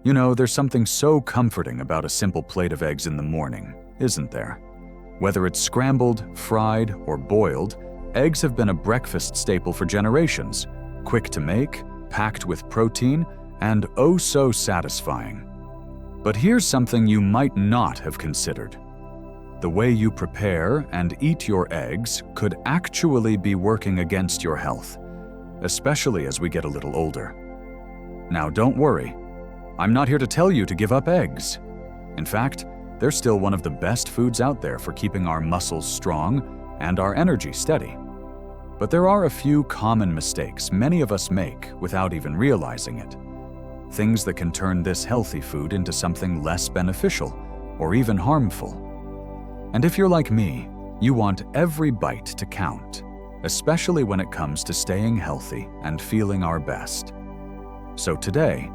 You know, there's something so comforting about a simple plate of eggs in the morning, isn't there? Whether it's scrambled, fried, or boiled, eggs have been a breakfast staple for generations. Quick to make, packed with protein, and oh so satisfying. But here's something you might not have considered. The way you prepare and eat your eggs could actually be working against your health, especially as we get a little older. Now don't worry, I'm not here to tell you to give up eggs. In fact, they're still one of the best foods out there for keeping our muscles strong and our energy steady. But there are a few common mistakes many of us make without even realizing it. Things that can turn this healthy food into something less beneficial or even harmful. And if you're like me, you want every bite to count, especially when it comes to staying healthy and feeling our best. So today,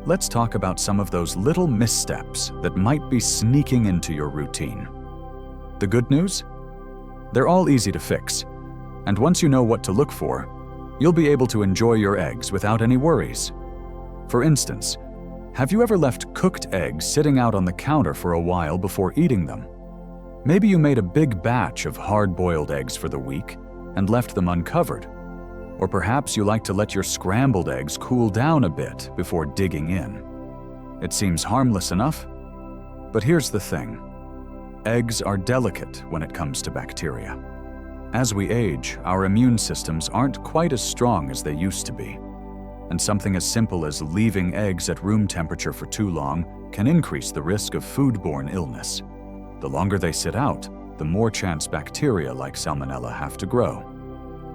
let's talk about some of those little missteps that might be sneaking into your routine. The good news? They're all easy to fix, and once you know what to look for, you'll be able to enjoy your eggs without any worries. For instance, have you ever left cooked eggs sitting out on the counter for a while before eating them? Maybe you made a big batch of hard-boiled eggs for the week and left them uncovered. Or perhaps you like to let your scrambled eggs cool down a bit before digging in. It seems harmless enough, but here's the thing. Eggs are delicate when it comes to bacteria. As we age, our immune systems aren't quite as strong as they used to be, and something as simple as leaving eggs at room temperature for too long can increase the risk of foodborne illness. The longer they sit out, the more chance bacteria like Salmonella have to grow.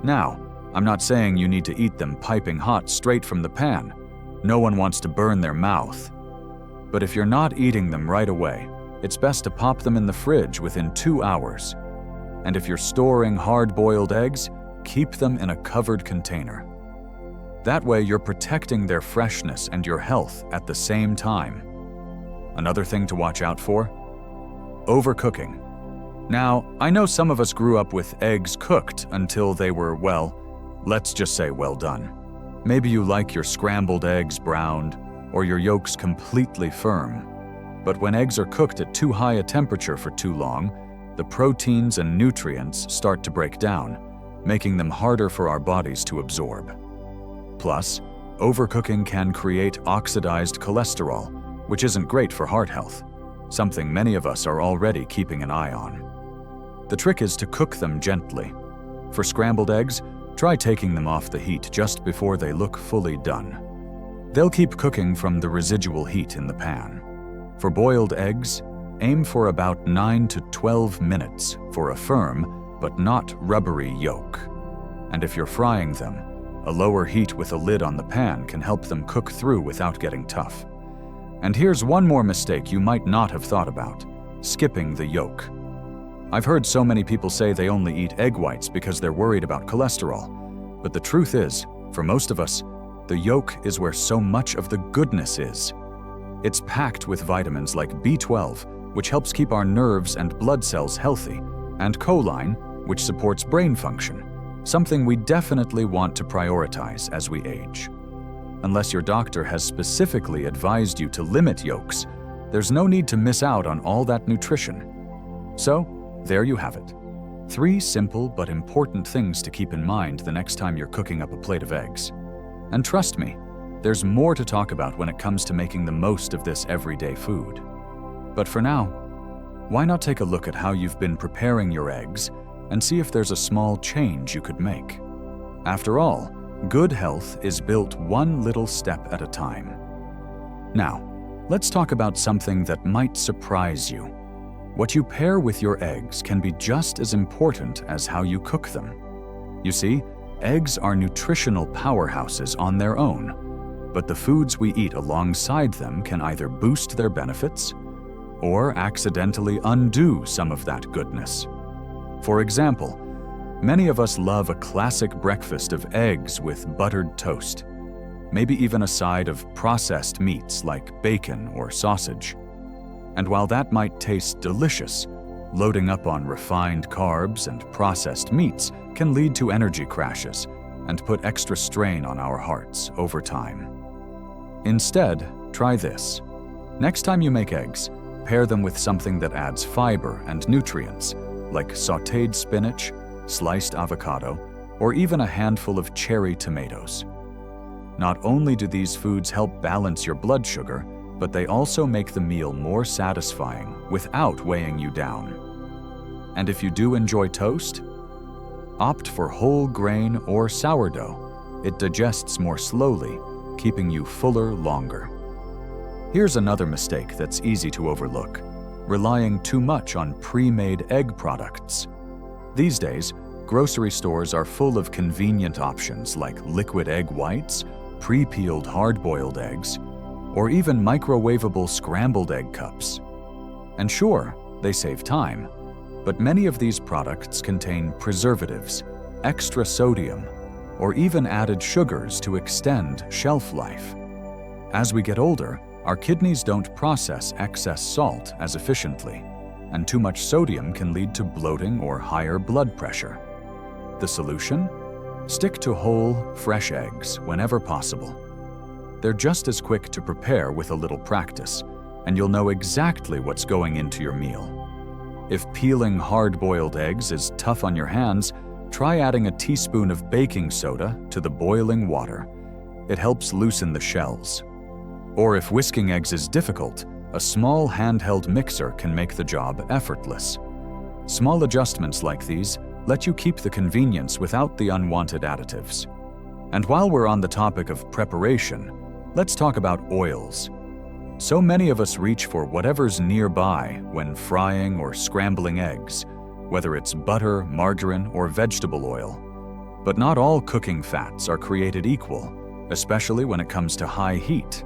Now, I'm not saying you need to eat them piping hot straight from the pan. No one wants to burn their mouth. But if you're not eating them right away, it's best to pop them in the fridge within 2 hours. And if you're storing hard-boiled eggs, keep them in a covered container. That way you're protecting their freshness and your health at the same time. Another thing to watch out for? Overcooking. Now, I know some of us grew up with eggs cooked until they were, well, let's just say well done. Maybe you like your scrambled eggs browned or your yolks completely firm. But when eggs are cooked at too high a temperature for too long, the proteins and nutrients start to break down, making them harder for our bodies to absorb. Plus, overcooking can create oxidized cholesterol, which isn't great for heart health, something many of us are already keeping an eye on. The trick is to cook them gently. For scrambled eggs, try taking them off the heat just before they look fully done. They'll keep cooking from the residual heat in the pan. For boiled eggs, aim for about 9 to 12 minutes for a firm but not rubbery yolk. And if you're frying them, a lower heat with a lid on the pan can help them cook through without getting tough. And here's one more mistake you might not have thought about: skipping the yolk. I've heard so many people say they only eat egg whites because they're worried about cholesterol. But the truth is, for most of us, the yolk is where so much of the goodness is. It's packed with vitamins like B12, which helps keep our nerves and blood cells healthy, and choline, which supports brain function, something we definitely want to prioritize as we age. Unless your doctor has specifically advised you to limit yolks, there's no need to miss out on all that nutrition. So, there you have it. 3 simple but important things to keep in mind the next time you're cooking up a plate of eggs. And trust me, there's more to talk about when it comes to making the most of this everyday food. But for now, why not take a look at how you've been preparing your eggs and see if there's a small change you could make? After all, good health is built one little step at a time. Now, let's talk about something that might surprise you. What you pair with your eggs can be just as important as how you cook them. You see, eggs are nutritional powerhouses on their own, but the foods we eat alongside them can either boost their benefits or accidentally undo some of that goodness. For example, many of us love a classic breakfast of eggs with buttered toast, maybe even a side of processed meats like bacon or sausage. And while that might taste delicious, loading up on refined carbs and processed meats can lead to energy crashes and put extra strain on our hearts over time. Instead, Try this. Next time you make eggs, pair them with something that adds fiber and nutrients, like sautéed spinach, sliced avocado, or even a handful of cherry tomatoes. Not only do these foods help balance your blood sugar, but they also make the meal more satisfying without weighing you down. And if you do enjoy toast, opt for whole grain or sourdough. It digests more slowly, keeping you fuller longer. Here's another mistake that's easy to overlook: relying too much on pre-made egg products. These days, grocery stores are full of convenient options like liquid egg whites, pre-peeled hard-boiled eggs, or even microwavable scrambled egg cups. And sure, they save time, but many of these products contain preservatives, extra sodium, or even added sugars to extend shelf life. As we get older, our kidneys don't process excess salt as efficiently, and too much sodium can lead to bloating or higher blood pressure. The solution? Stick to whole, fresh eggs whenever possible. They're just as quick to prepare with a little practice, and you'll know exactly what's going into your meal. If peeling hard-boiled eggs is tough on your hands, try adding a teaspoon of baking soda to the boiling water. It helps loosen the shells. Or if whisking eggs is difficult, a small handheld mixer can make the job effortless. Small adjustments like these let you keep the convenience without the unwanted additives. And while we're on the topic of preparation, let's talk about oils. So many of us reach for whatever's nearby when frying or scrambling eggs, whether it's butter, margarine, or vegetable oil. But not all cooking fats are created equal, especially when it comes to high heat.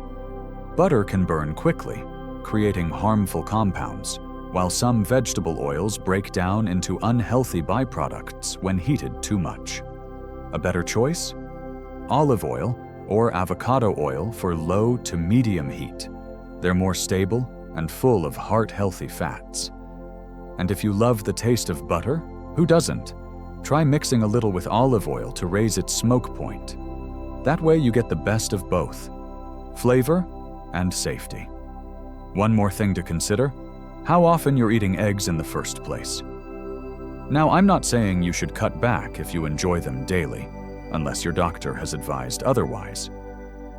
Butter can burn quickly, creating harmful compounds, while some vegetable oils break down into unhealthy byproducts when heated too much. A better choice? Olive oil or avocado oil for low to medium heat. They're more stable and full of heart-healthy fats. And if you love the taste of butter, who doesn't? Try mixing a little with olive oil to raise its smoke point. That way you get the best of both: flavor and safety. One more thing to consider: how often you're eating eggs in the first place. Now, I'm not saying you should cut back if you enjoy them daily, unless your doctor has advised otherwise.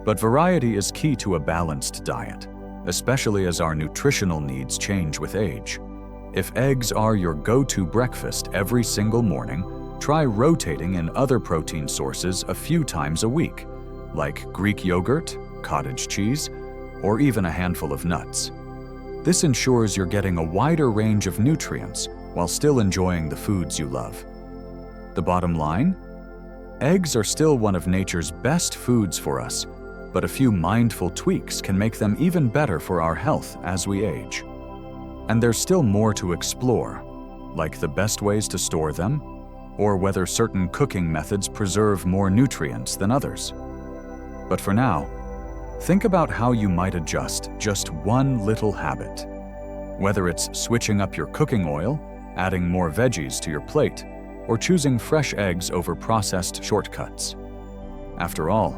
But variety is key to a balanced diet, especially as our nutritional needs change with age. If eggs are your go-to breakfast every single morning, try rotating in other protein sources a few times a week, like Greek yogurt, cottage cheese, or even a handful of nuts. This ensures you're getting a wider range of nutrients while still enjoying the foods you love. The bottom line? Eggs are still one of nature's best foods for us, but a few mindful tweaks can make them even better for our health as we age. And there's still more to explore, like the best ways to store them, or whether certain cooking methods preserve more nutrients than others. But for now, think about how you might adjust just one little habit. Whether it's switching up your cooking oil, adding more veggies to your plate, or choosing fresh eggs over processed shortcuts. After all,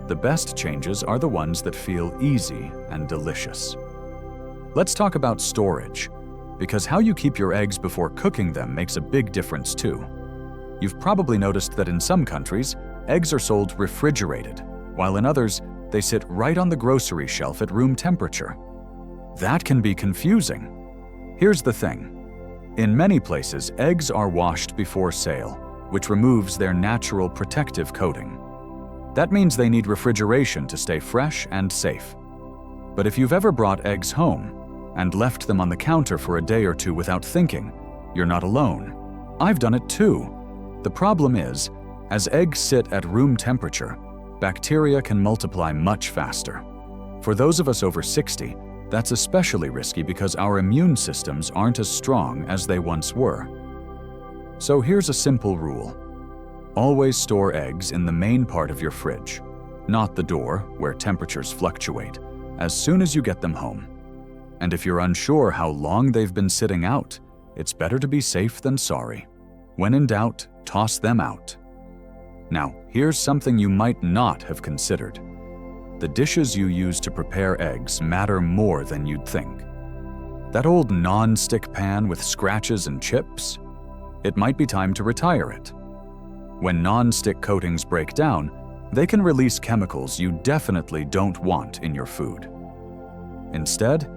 the best changes are the ones that feel easy and delicious. Let's talk about storage, because how you keep your eggs before cooking them makes a big difference too. You've probably noticed that in some countries, eggs are sold refrigerated, while in others, they sit right on the grocery shelf at room temperature. That can be confusing. Here's the thing. In many places, eggs are washed before sale, which removes their natural protective coating. That means they need refrigeration to stay fresh and safe. But if you've ever brought eggs home and left them on the counter for a day or two without thinking, you're not alone. I've done it too. The problem is, as eggs sit at room temperature, bacteria can multiply much faster. For those of us over 60, that's especially risky because our immune systems aren't as strong as they once were. So here's a simple rule. Always store eggs in the main part of your fridge, not the door where temperatures fluctuate, as soon as you get them home. And if you're unsure how long they've been sitting out, it's better to be safe than sorry. When in doubt, toss them out. Now, here's something you might not have considered. the dishes you use to prepare eggs matter more than you'd think. That old non-stick pan with scratches and chips? It might be time to retire it. When non-stick coatings break down, they can release chemicals you definitely don't want in your food. Instead,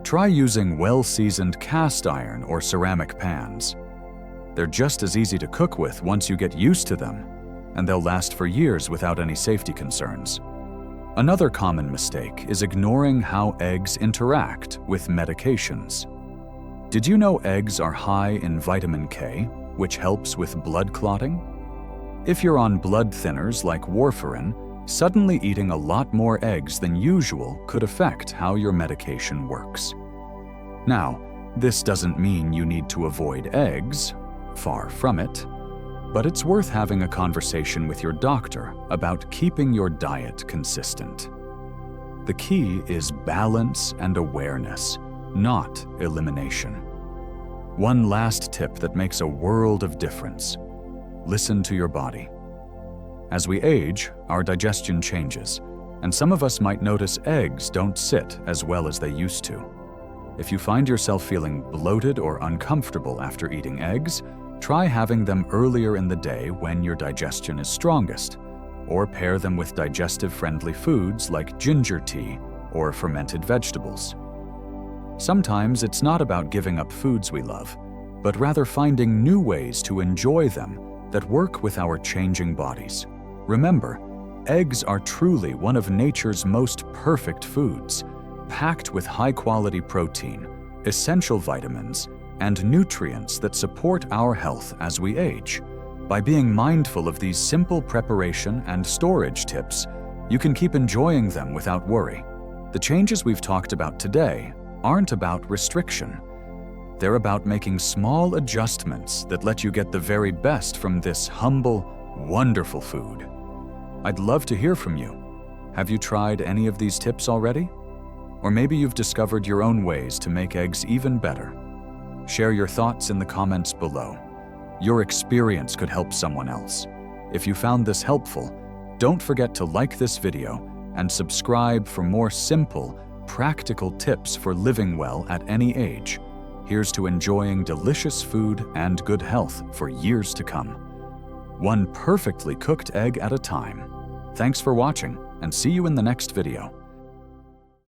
try using well-seasoned cast iron or ceramic pans. They're just as easy to cook with once you get used to them, and they'll last for years without any safety concerns. Another common mistake is ignoring how eggs interact with medications. Did you know eggs are high in vitamin K, which helps with blood clotting? If you're on blood thinners like warfarin, suddenly eating a lot more eggs than usual could affect how your medication works. Now, this doesn't mean you need to avoid eggs, far from it, but it's worth having a conversation with your doctor about keeping your diet consistent. The key is balance and awareness, not elimination. One last tip that makes a world of difference: listen to your body. As we age, our digestion changes, and some of us might notice eggs don't sit as well as they used to. If you find yourself feeling bloated or uncomfortable after eating eggs, try having them earlier in the day when your digestion is strongest, or pair them with digestive-friendly foods like ginger tea or fermented vegetables. Sometimes it's not about giving up foods we love, but rather finding new ways to enjoy them that work with our changing bodies. Remember, eggs are truly one of nature's most perfect foods, packed with high-quality protein, essential vitamins, and nutrients that support our health as we age. By being mindful of these simple preparation and storage tips, you can keep enjoying them without worry. The changes we've talked about today aren't about restriction. They're about making small adjustments that let you get the very best from this humble, wonderful food. I'd love to hear from you. Have you tried any of these tips already? Or maybe you've discovered your own ways to make eggs even better. Share your thoughts in the comments below. Your experience could help someone else. If you found this helpful, don't forget to like this video and subscribe for more simple, practical tips for living well at any age. Here's to enjoying delicious food and good health for years to come. One perfectly cooked egg at a time. Thanks for watching, and see you in the next video.